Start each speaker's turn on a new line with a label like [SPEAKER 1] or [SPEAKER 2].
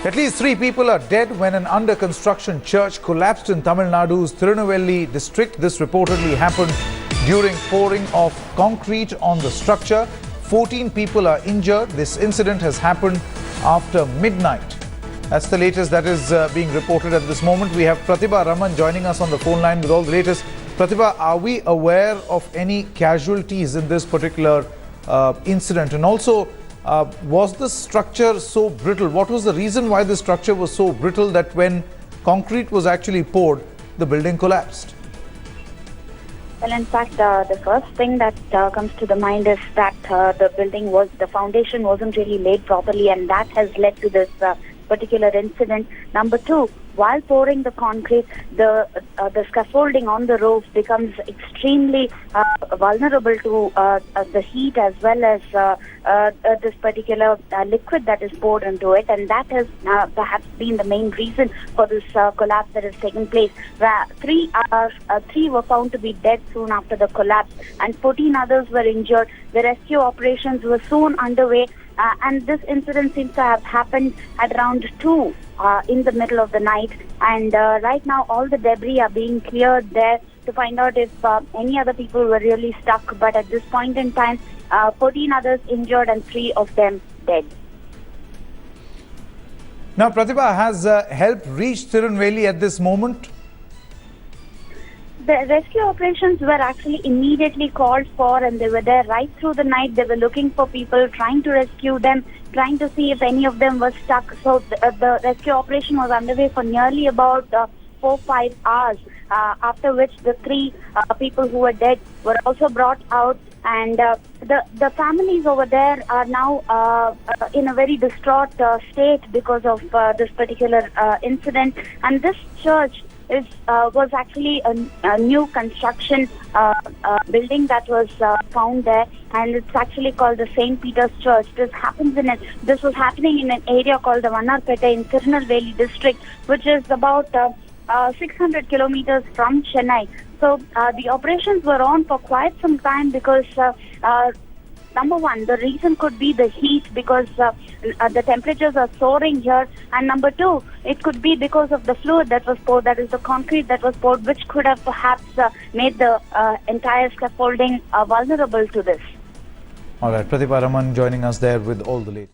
[SPEAKER 1] At least 3 people are dead when an under-construction church collapsed in Tamil Nadu's Tirunelveli district. This reportedly happened during pouring of concrete on the structure. 14 people are injured. This incident has happened after midnight. That's the latest that is being reported at this moment. We have Pratibha Raman joining us on the phone line with all the latest. Pratibha, are we aware of any casualties in this particular incident? And also, was the structure so brittle? What was the reason why the structure was so brittle that when concrete was actually poured, the building collapsed?
[SPEAKER 2] Well, in fact, the first thing that comes to the mind is that the foundation wasn't really laid properly, and that has led to this particular incident. Number two, while pouring the concrete, the scaffolding on the roof becomes extremely vulnerable to the heat as well as this particular liquid that is poured into it, and that has perhaps been the main reason for this collapse that has taken place. Three were found to be dead soon after the collapse, and 14 others were injured. The rescue operations were soon underway. And this incident seems to have happened at around 2 in the middle of the night. And right now, all the debris are being cleared there to find out if any other people were really stuck. But at this point in time, 14 others injured and 3 of them dead.
[SPEAKER 1] Now, Pratibha, has help reached Tirunelveli at this moment?
[SPEAKER 2] The rescue operations were actually immediately called for, and they were there right through the night. They were looking for people, trying to rescue them, trying to see if any of them were stuck. So the rescue operation was underway for nearly about 4-5 hours, after which the 3 people who were dead were also brought out. And the families over there are now in a very distraught state because of this particular incident. And this church was actually a new construction building that was found there, and it's actually called the St. Peter's Church. This was happening in an area called the Vannarpeta in Tirunelveli district, which is about 600 kilometers from Chennai. So the operations were on for quite some time because number one, the reason could be the heat because the temperatures are soaring here. And number two, it could be because of the fluid that was poured, that is the concrete that was poured, which could have perhaps made the entire scaffolding vulnerable to this.
[SPEAKER 1] All right, Pratibha Raman joining us there with all the latest.